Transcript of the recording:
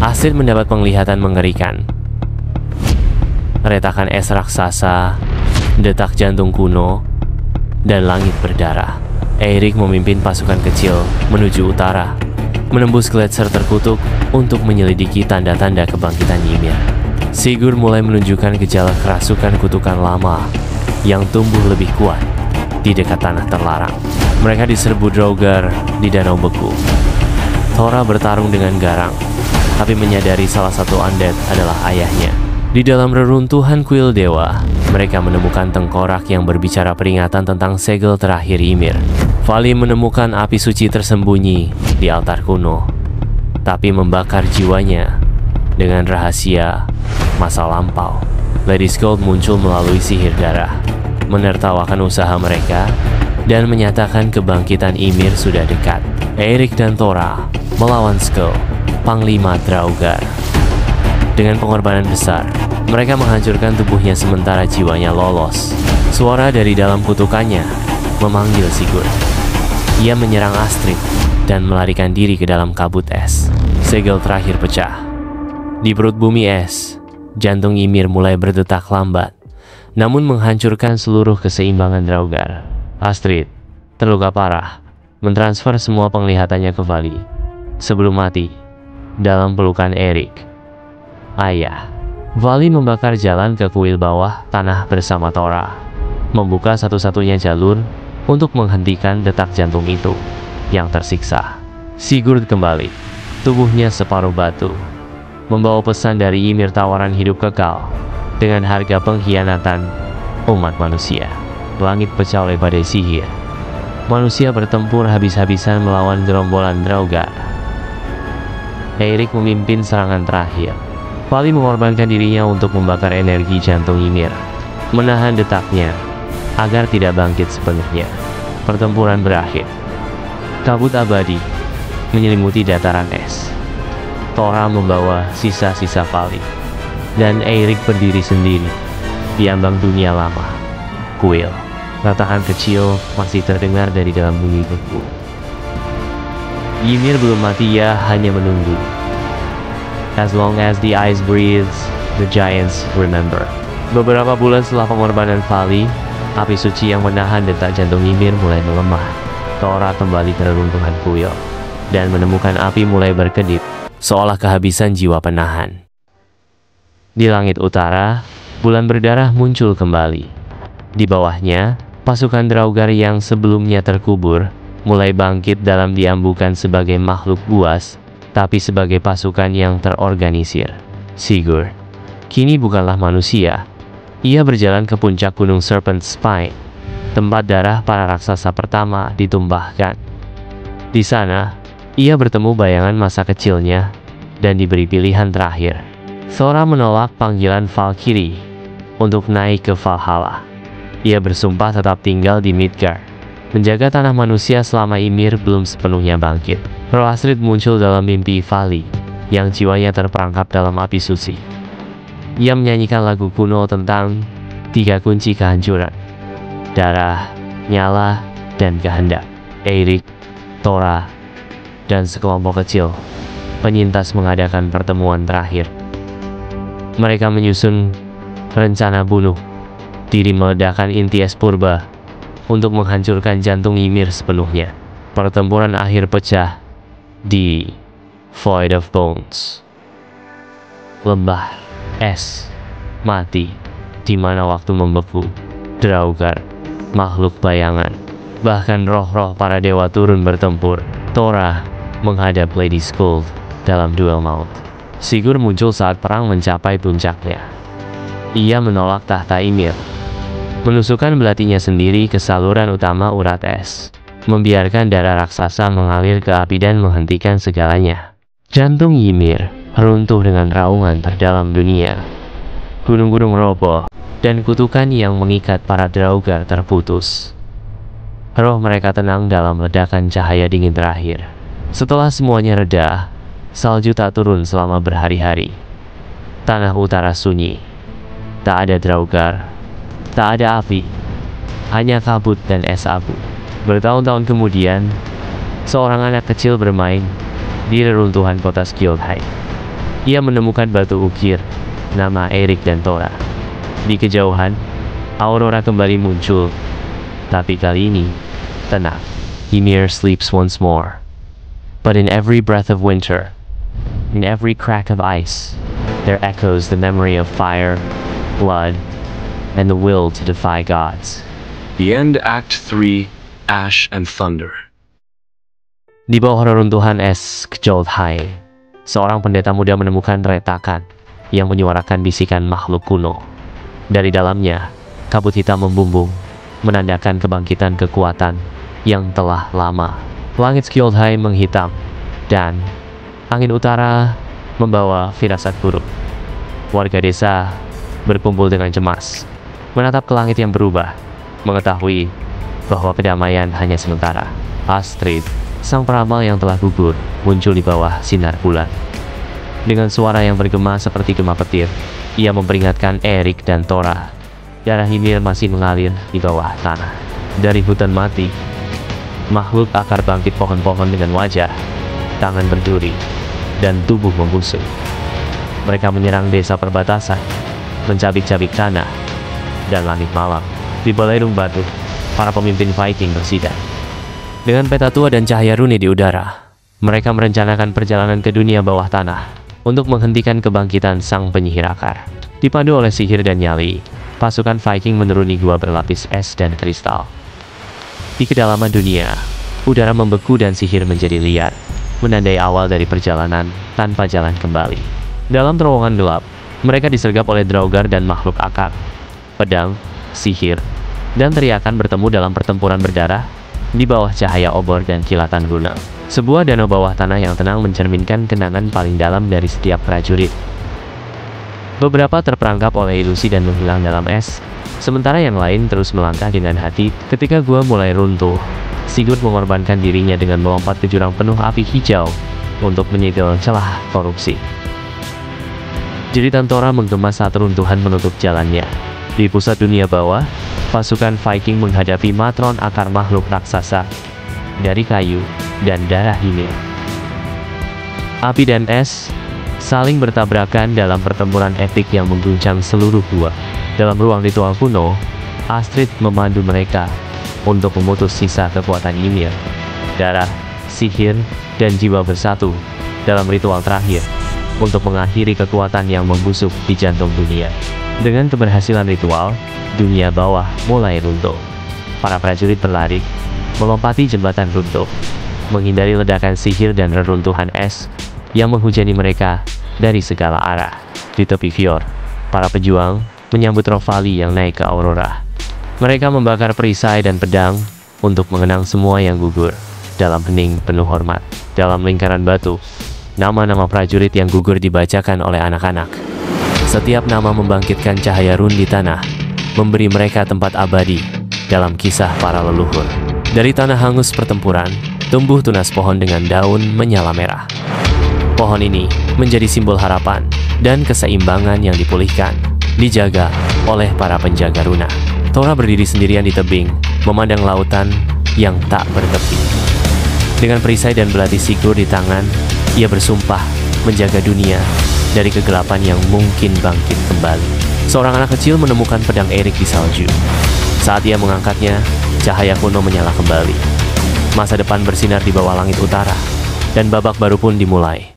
Astrid mendapat penglihatan mengerikan. Retakan es raksasa, detak jantung kuno, dan langit berdarah. Eirik memimpin pasukan kecil menuju utara, menembus Gletser terkutuk untuk menyelidiki tanda-tanda kebangkitan Ymir. Sigurd mulai menunjukkan gejala kerasukan kutukan lama yang tumbuh lebih kuat di dekat tanah terlarang. Mereka diserbu Draugr di Danau Beku. Thora bertarung dengan garang, tapi menyadari salah satu undead adalah ayahnya. Di dalam reruntuhan kuil dewa, mereka menemukan tengkorak yang berbicara peringatan tentang segel terakhir Ymir. Vali menemukan api suci tersembunyi di altar kuno, tapi membakar jiwanya dengan rahasia masa lampau. Lady Skuld muncul melalui sihir darah, menertawakan usaha mereka, dan menyatakan kebangkitan Ymir sudah dekat. Eirik dan Thora melawan Skuld, Panglima Draugr. Dengan pengorbanan besar, mereka menghancurkan tubuhnya sementara jiwanya lolos. Suara dari dalam kutukannya memanggil Sigurd. Ia menyerang Astrid dan melarikan diri ke dalam kabut es. Segel terakhir pecah. Di perut bumi es, jantung Ymir mulai berdetak lambat, namun menghancurkan seluruh keseimbangan Draugr. Astrid, terluka parah, mentransfer semua penglihatannya ke Vali. Sebelum mati, dalam pelukan Eirik, ayah, Vali membakar jalan ke kuil bawah tanah bersama Thora, membuka satu-satunya jalur untuk menghentikan detak jantung itu yang tersiksa. Sigurd kembali, tubuhnya separuh batu, membawa pesan dari Ymir, tawaran hidup kekal dengan harga pengkhianatan umat manusia. Langit pecah oleh badai sihir. Manusia bertempur habis-habisan melawan gerombolan Draugr. Eirik memimpin serangan terakhir. Vali mengorbankan dirinya untuk membakar energi jantung Ymir, menahan detaknya agar tidak bangkit sepenuhnya. Pertempuran berakhir. Kabut abadi menyelimuti dataran es. Thora membawa sisa-sisa Vali, dan Eirik berdiri sendiri di ambang dunia lama. Kuil, ratakan kecil masih terdengar dari dalam bumi beku. Ymir belum mati, ia hanya menunggu. As long as the ice breathes, the giants remember. Beberapa bulan setelah pengorbanan Vali, api suci yang menahan detak jantung Ymir mulai melemah. Thora kembali ke reruntuhan kuil dan menemukan api mulai berkedip, seolah kehabisan jiwa penahan. Di langit utara, bulan berdarah muncul kembali. Di bawahnya, pasukan Draugr yang sebelumnya terkubur mulai bangkit dalam diambukan sebagai makhluk buas, tapi sebagai pasukan yang terorganisir. Sigurd kini bukanlah manusia. Ia berjalan ke puncak gunung Serpent Spine, tempat darah para raksasa pertama ditumpahkan. Di sana, ia bertemu bayangan masa kecilnya dan diberi pilihan terakhir. Thora menolak panggilan Valkyrie untuk naik ke Valhalla. Ia bersumpah tetap tinggal di Midgard, menjaga tanah manusia selama Ymir belum sepenuhnya bangkit. Roh Astrid muncul dalam mimpi Vali, yang jiwanya terperangkap dalam api suci. Ia menyanyikan lagu kuno tentang 3 kunci kehancuran: darah, nyala, dan kehendak. Eirik, Thora, dan sekelompok kecil penyintas mengadakan pertemuan terakhir. Mereka menyusun rencana bunuh diri, meledakan inti es purba untuk menghancurkan jantung Ymir sepenuhnya. Pertempuran akhir pecah di Void of Bones, lembah es mati di mana waktu membeku. Draugr, makhluk bayangan, bahkan roh-roh para dewa turun bertempur. Thora menghadap Lady Skuld dalam duel maut. Sigurd muncul saat perang mencapai puncaknya. Ia menolak tahta Ymir, menusukkan belatinya sendiri ke saluran utama urat es, membiarkan darah raksasa mengalir ke api dan menghentikan segalanya. Jantung Ymir runtuh dengan raungan terdalam dunia. Gunung-gunung roboh, dan kutukan yang mengikat para Draugr terputus. Roh mereka tenang dalam ledakan cahaya dingin terakhir. Setelah semuanya reda, salju tak turun selama berhari-hari. Tanah utara sunyi. Tak ada Draugr, tak ada api, hanya kabut dan es abu. Bertahun-tahun kemudian, seorang anak kecil bermain di reruntuhan kota Skjoldheim. ia menemukan batu ukir nama Erik dan Tora. Di kejauhan, Aurora kembali muncul, tapi kali ini tenang. Ymir sleeps once more. But in every breath of winter, in every crack of ice, there echoes the memory of fire, blood, and the will to defy gods. The End, Act 3, Ash and Thunder. Di bawah reruntuhan es Kjolthai, seorang pendeta muda menemukan retakan yang menyuarakan bisikan makhluk kuno. Dari dalamnya, kabut hitam membumbung, menandakan kebangkitan kekuatan yang telah lama. Langit Skjoldhai menghitam, dan angin utara membawa firasat buruk. Warga desa berkumpul dengan cemas, menatap ke langit yang berubah, mengetahui bahwa kedamaian hanya sementara. Astrid, sang peramal yang telah gugur, muncul di bawah sinar bulan. Dengan suara yang bergema seperti gema petir, ia memperingatkan Erik dan Tora. Darah Ymir masih mengalir di bawah tanah. Dari hutan mati, makhluk akar bangkit pohon-pohon dengan wajah, tangan berduri, dan tubuh membusuk. Mereka menyerang desa perbatasan, mencabik-cabik tanah, dan langit malam. Di belerung batu, para pemimpin Viking bersidang. Dengan peta tua dan cahaya runi di udara, mereka merencanakan perjalanan ke dunia bawah tanah untuk menghentikan kebangkitan sang penyihir akar. Dipandu oleh sihir dan nyali, pasukan Viking menuruni gua berlapis es dan kristal. Di kedalaman dunia, udara membeku dan sihir menjadi liar, menandai awal dari perjalanan tanpa jalan kembali. Dalam terowongan gelap, mereka disergap oleh Draugr dan makhluk akar. Pedang, sihir, dan teriakan bertemu dalam pertempuran berdarah di bawah cahaya obor dan kilatan gunung. Sebuah danau bawah tanah yang tenang mencerminkan kenangan paling dalam dari setiap prajurit. Beberapa terperangkap oleh ilusi dan menghilang dalam es, sementara yang lain terus melangkah dengan hati. Ketika gua mulai runtuh, Sigurd mengorbankan dirinya dengan melompat ke jurang penuh api hijau untuk menyegel celah korupsi. Jeritan Tora menggema saat runtuhan menutup jalannya. Di pusat dunia bawah, pasukan Viking menghadapi matron akar makhluk raksasa dari kayu dan darah Ymir. Api dan es saling bertabrakan dalam pertempuran epik yang mengguncang seluruh gua. Dalam ruang ritual kuno, Astrid memandu mereka untuk memutus sisa kekuatan Ymir. Darah, sihir, dan jiwa bersatu dalam ritual terakhir untuk mengakhiri kekuatan yang membusuk di jantung dunia. Dengan keberhasilan ritual, dunia bawah mulai runtuh. Para prajurit berlari, melompati jembatan runtuh, menghindari ledakan sihir dan reruntuhan es yang menghujani mereka dari segala arah. Di tepi fjord, para pejuang menyambut Rovali yang naik ke Aurora. Mereka membakar perisai dan pedang untuk mengenang semua yang gugur. Dalam hening penuh hormat, dalam lingkaran batu, nama-nama prajurit yang gugur dibacakan oleh anak-anak. Setiap nama membangkitkan cahaya run di tanah, memberi mereka tempat abadi dalam kisah para leluhur. Dari tanah hangus pertempuran, tumbuh tunas pohon dengan daun menyala merah. Pohon ini menjadi simbol harapan dan keseimbangan yang dipulihkan, dijaga oleh para penjaga runa. Tora berdiri sendirian di tebing, memandang lautan yang tak bertepi. Dengan perisai dan belati Sigurd di tangan, ia bersumpah menjaga dunia dari kegelapan yang mungkin bangkit kembali. Seorang anak kecil menemukan pedang Erik di salju. Saat ia mengangkatnya, cahaya kuno menyala kembali. Masa depan bersinar di bawah langit utara, dan babak baru pun dimulai.